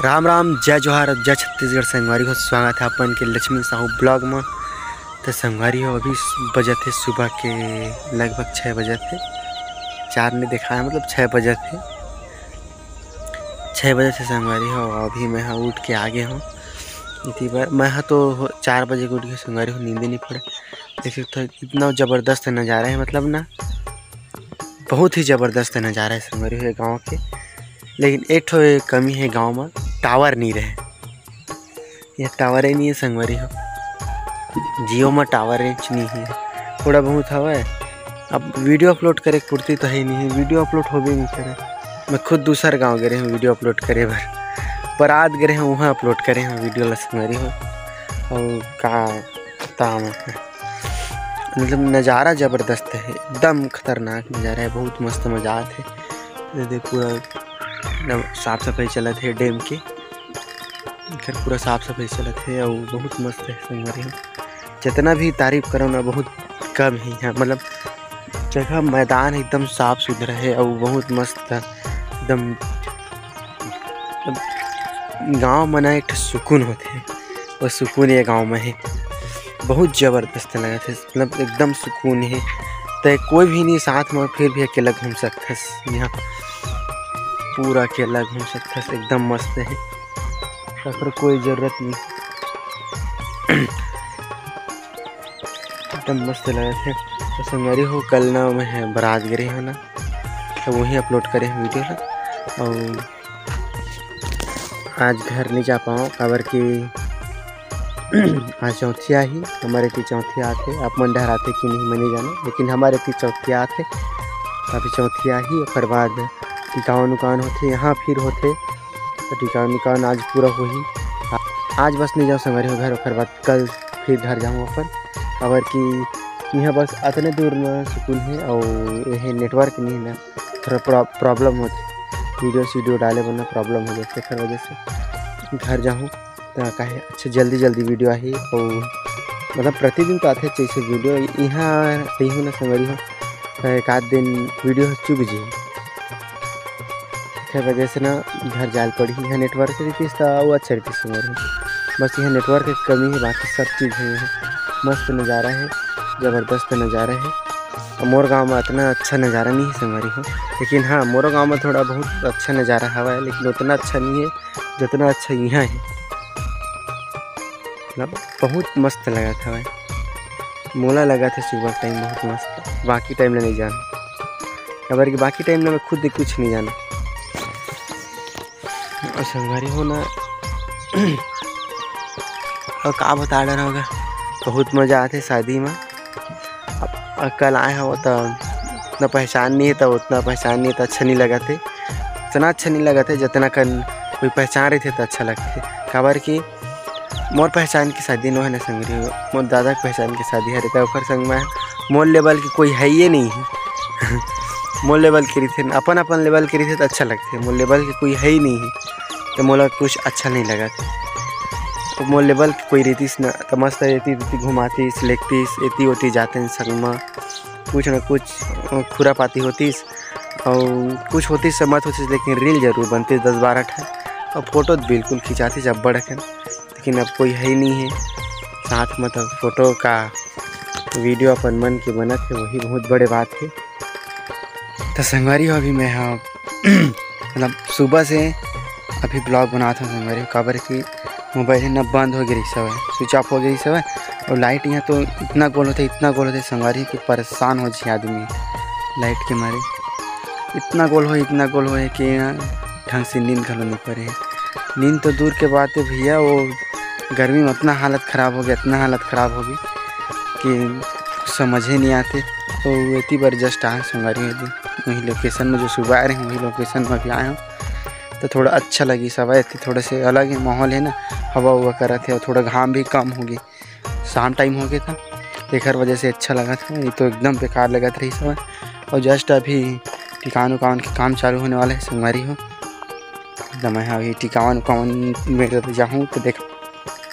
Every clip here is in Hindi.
राम राम, जय जोहार, जय छत्तीसगढ़। संगवारी हो स्वागत है अपन के लक्ष्मी साहू ब्लॉग में। तो संगवारी हो अभी बजे थे सुबह के लगभग 6 बजे थे। 4 ने देखा है, मतलब 6 बजे थे। 6 बजे थे संगवारी हो। अभी मैं हाँ उठ के आगे हूँ। इतनी बार मैं हाँ तो 4 बजे उठ के संगवारी हो, नींद नहीं पड़े। देखिए तो इतना ज़बरदस्त नज़ारा है, मतलब ना बहुत ही ज़बरदस्त नज़ारा है संगवारी हो गाँव के। लेकिन एक ठो कमी है गांव में, टावर नहीं रहे। यह टावर ही नहीं है संगवारी हो। जियो में टावर रेंज नहीं है, थोड़ा बहुत हवा है। अब वीडियो अपलोड करे पुरती तो है नहीं है, वीडियो अपलोड हो भी नहीं करे। मैं खुद दूसर गांव गए हूँ वीडियो अपलोड करे बारात गए हैं, वहाँ अपलोड करे हैं वीडियो संगवारी हो। और का ताम मतलब नज़ारा ज़बरदस्त है, एकदम खतरनाक नज़ारा है, बहुत मस्त मजा आते है। पूरा साफ सफाई चलत है डैम के, घर पूरा साफ सफाई चलत है और बहुत मस्त है संगवारी हो। जितना भी तारीफ करो ना बहुत कम है यहाँ, मतलब जगह मैदान एकदम साफ सुथरा है और बहुत मस्त है एकदम। गांव में ना एक सुकून होते है, वो सुकून ये गांव में है, बहुत ज़बरदस्त लगा थे, मतलब एकदम सुकून है। तो कोई भी नहीं साथ में, फिर भी अकेला घूम सकता है यहाँ, पूरा अकेला घूम सकता है, एकदम मस्त है, पर कोई ज़रूरत नहीं। एकदम मस्त लगा थे। तो संगवारी हो कल ना मैं बारात गए है ना, तो वही अपलोड करे हैं वीडियो ना। और आज घर नहीं जा पाऊँ खबर कि आज चौथिया ही हमारे की चौथिया आते। आप मन डराते कि नहीं मैं नहीं जाना, लेकिन हमारे की चौथिया आते। अभी चौथिया ही और बाद टिकावन उकान होते यहाँ फिर होते। तो टिकावन उकान आज पूरा हो ही, आज बस नहीं जाओ संगवारी हो घर, और बाद कल फिर घर जाऊँ अपन। खबर कि यहाँ बस इतने दूर में सुकून है और यह नेटवर्क नहीं है ना, थोड़ा प्रॉब्लम होती, वीडियो डाले बनना प्रॉब्लम हो जाती है, वजह से घर जाऊँ तो कहे अच्छा जल्दी वीडियो आई। और मतलब प्रतिदिन तो आते जैसे वीडियो यहाँ रही हूँ ना संगवारी हो, तो एक आध दिन वीडियो चुभ जी वजह से ना घर जाल पड़ी। यहाँ नेटवर्क रहती वो अच्छा रहती संगवारी हो, बस यहाँ नेटवर्क की कमी है, बाकी सब चीज़ है। यहाँ मस्त नज़ारा है, ज़बरदस्त नज़ारा है। और मोर गांव में इतना अच्छा नज़ारा नहीं है संगवारी हो, लेकिन हाँ मोर गांव में थोड़ा बहुत अच्छा नज़ारा हवा है, लेकिन उतना अच्छा नहीं है जितना अच्छा यहाँ है। मतलब बहुत मस्त लगा था भाई, मोला लगा था सुबह टाइम बहुत मस्त। बाकी टाइम में नहीं जाना, खबर कि बाकी टाइम में मैं खुद कुछ नहीं जाना। और संगवारी हो ना और का बता रहा होगा, बहुत मज़ा आते शादी में। अब कल आए हो तो उतना पहचान नहीं है, तो उतना पहचान नहीं तो अच्छा नहीं लगा थे, इतना अच्छा नहीं लगा थे जितना कल कोई पहचान रहे थे तो अच्छा लगते। खबर कि मोर पहचान की शादी न है ना संगवारी हो, मोर दादा की पहचान की शादी है, तो ओकर संग में मोर लेवल की कोई है ही नहीं है। मोर लेवल के रही थे, अपन लेवल के रही थे तो अच्छा लगते, मोर लेवल के कोई है ही नहीं है, तो मोला कुछ अच्छा नहीं लगा था। तो मोर लेवल की कोई रहतीस ना, तो मस्त रहती घुमातीस लेगतीस एती होती जाते हैं संग में, कुछ ना कुछ खुरापाती होतीस और कुछ होती समझ होती, लेकिन रील जरूर बनती 10-12 ठन, और फोटो बिल्कुल खिंचाती जब बड़ा खन। लेकिन अब कोई है ही नहीं है साथ में, तो फोटो का वीडियो अपन मन के बना थे, वही बहुत बड़े बात है। तो संगवारी हो अभी मैं हाँ मतलब सुबह से अभी ब्लॉग बनाता हूँ संगवारी हो। खबर की मोबाइल है ना बंद हो गई सब, स्विच ऑफ हो गई सब, और लाइट यहाँ तो इतना गोल होते संगवारी कि परेशान हो जाए आदमी लाइट के मारे। इतना गोल हो कि ढंग से नींद घलो नहीं पड़े। नींद तो दूर के बात है भैया, वो गर्मी में इतना हालत ख़राब हो गई कि समझ ही नहीं आते। तो इतनी बार जस्ट आए संगवारी हो, वही लोकेशन में जो सुबह आ रहे हैं वही लोकेशन में भी आए हूँ, तो थोड़ा अच्छा लगी। सब थोड़े से अलग है माहौल है ना, हवा हुआ कर रहा थे, और थोड़ा घाम भी कम हो गई, शाम टाइम हो गया था, देखकर वजह से अच्छा लगा था। ये तो एकदम बेकार लगा था रही सब। और जस्ट अभी टिकावन उकावन के काम चालू होने वाला है संगवारी हो, तो मैं अभी टिकावन उकावन में जाऊँ तो देख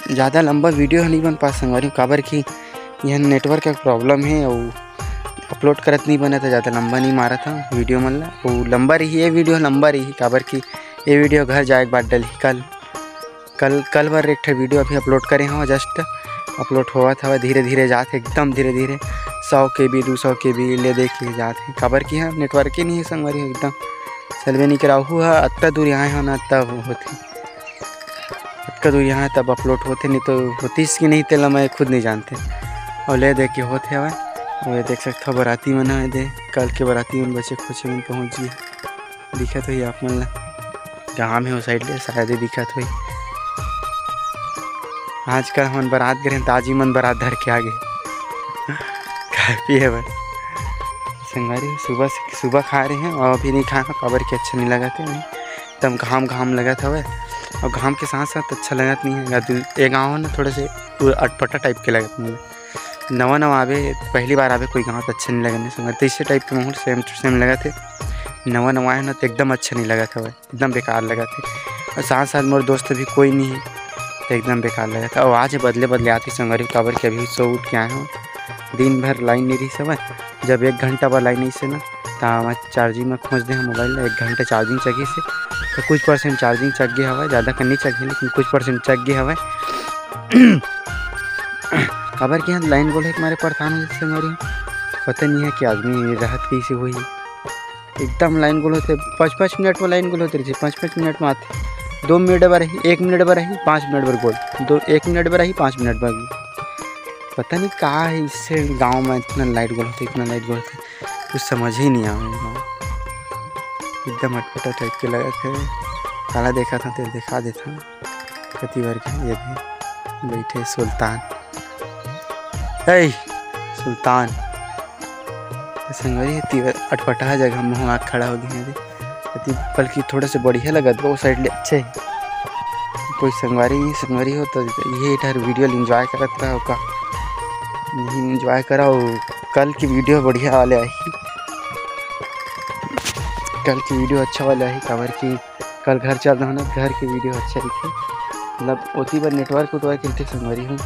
ज़्यादा लंबा वीडियो नहीं बन पा संगवारी हो। खबर की यह नेटवर्क का प्रॉब्लम है और अपलोड करत नहीं बना था, ज़्यादा लंबा नहीं मारा था वीडियो मतलब, वो लंबा रही ये वीडियो लंबा रही। खबर की ये वीडियो घर जाए एक बार डली कल। कल बार एक वीडियो अभी अपलोड करे हूँ, जस्ट अपलोड हुआ था, धीरे धीरे जाते एकदम धीरे धीरे 100 KB 200 KB ले देखिए जाते खबर की है नेटवर्क ही नहीं है संगवारी एकदम चलवे नहीं कराऊ है। अत्ता दूर यहाँ है ना तब होती अत्ता दूर यहाँ तब अपलोड होते, नहीं तो होतीस कि नहीं तेला मैं खुद नहीं जानते। और ले देख के होते हवा और देख सकते हो बाराती मन है दे कल के बाराती मन बचे खोचे मन पहुँच गए दिखत हुई आप मन ला गाँव में हो साइड ले शायद दिखत हुई। आजकल हम बारात गए ताजी मन बारात धर के आ गए खा पिए बस संगवारी सुबह खा रहे हैं और अभी नहीं खाए खबर के अच्छा नहीं लगा थे एकदम घाम लगा था वह और घाम के साथ साथ अच्छा लगा नहीं है। ये गाँव ना थोड़े से अटपटा टाइप के लगा मुझे नवा आवे पहली बार आवे कोई गाँव तो अच्छा नहीं लगा संगवारी तो इसी टाइप के माहौल सेम टू सेम लगा थे। नवा है ना तो एकदम अच्छा नहीं लगा था वह एकदम बेकार लगा थे और साथ साथ मोर दोस्त भी कोई नहीं है तो एकदम बेकार लगा था। और आज बदले आती संगवारी खबर के अभी सो उठ के आए हूँ दिन भर लाइन नहीं रही समझ जब 1 घंटा पर लाइन नहीं से ना तो मैं चार्जिंग में खोज दे मोबाइल 1 घंटा चार्जिंग चगी से तो कुछ % चार्जिंग चक गया हवा ज़्यादा कर नहीं चक लेकिन कुछ % चक गया हवा। खबर के यहाँ लाइन बोले हमारे परेशान से मरी पता नहीं है कि आदमी राहत कैसे हुई एकदम लाइन गोल होते 5-5 मिनट में लाइन गोल होते रही 5-5 मिनट में आते 2 मिनट पर रही 1 मिनट पर रही 5 मिनट पर गोल 1 मिनट पर रही 5 मिनट पर पता नहीं कहाँ है इससे गांव में इतना लाइट गोल होते कुछ समझ ही नहीं आया एकदम अटपटा टाइप के लगा थे काला देखा था तो दिखा देता कति बार के ये बैठे सुल्तान सुल्तान संगवारी अटपटा जगह में आँख खड़ा हो गया बल्कि थोड़ा से बढ़िया लगा तो वो साइड ले अच्छे कोई संगवारी हो तो ये इधर वीडियो इंजॉय करत रहा का नहीं इंजॉय करा कल की वीडियो बढ़िया वाले आई कल की वीडियो अच्छा वाला आई खबर की कल घर चल रहा ना घर की वीडियो अच्छा दिखी मतलब उसी पर नेटवर्क रहते संगवारी हूँ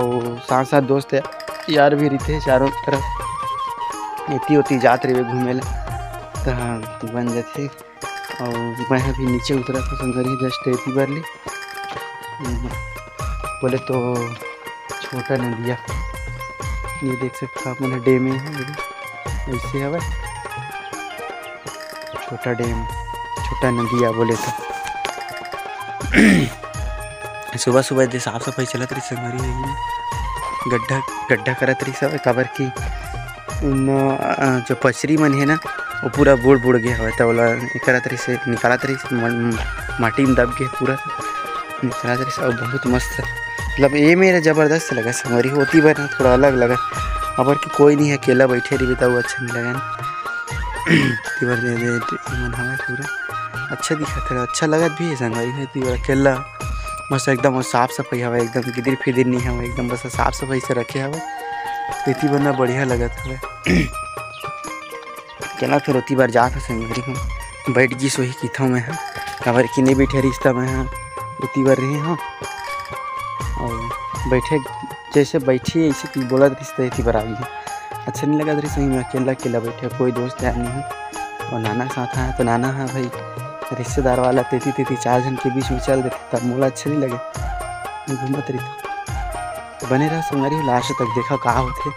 और साथ दोस्त यार भी रहते चारों तरफ इतनी जात रहे घूमे तो बन जाते। और मैं अभी नीचे उतरा था संगवारी जस्ट इतनी बार ले बोले तो छोटा नदिया ये देख सकते आप मैंने डैम है वैसे है छोटा डैम छोटा नदिया बोले तो सुबह दे साफ सफाई चलत रही संगवारी गड्ढा करत रही सब काबर की जो पचरी मन है ना वो पूरा बुड़ गया हुआ तो बोला करत रही से निकालत रही से माटी में दब गया पूरा निकालत रही से और बहुत मस्त मतलब ये मेरा ज़बरदस्त लगा संगवारी होती बार ना थोड़ा अलग लगा खबर कि कोई नहीं है अकेला बैठे रही तो वो अच्छा नहीं लगा ना मन हमें पूरा अच्छा दिखा था अच्छा लगा भी है संगवारी है अकेला बस एकदम साफ सफाई हवा एकदम गिदिर फिदिर नहीं हवा एकदम बस साफ सफाई से रखे हवा इतनी बनना बढ़िया लगा था चला फिर उतनी बार जा था संगवारी हूँ बैठ गई सोही की था मैं खबर की नहीं बैठे रिश्ता मैं उतनी बार रही हूँ और बैठे जैसे बैठी ऐसे बोला रिश्ता इतनी बार आ गई अच्छा नहीं लगा रही सही में अकेला बैठे कोई दोस्त यार नहीं और नाना साथ आया तो नाना हाँ भाई रिश्तेदार वाला 33 जन के बीच में चल देते तब मोला अच्छा नहीं लगे घूमत रही तो बने रहा संगवारी लास्ट तक देखा कहाँ होते।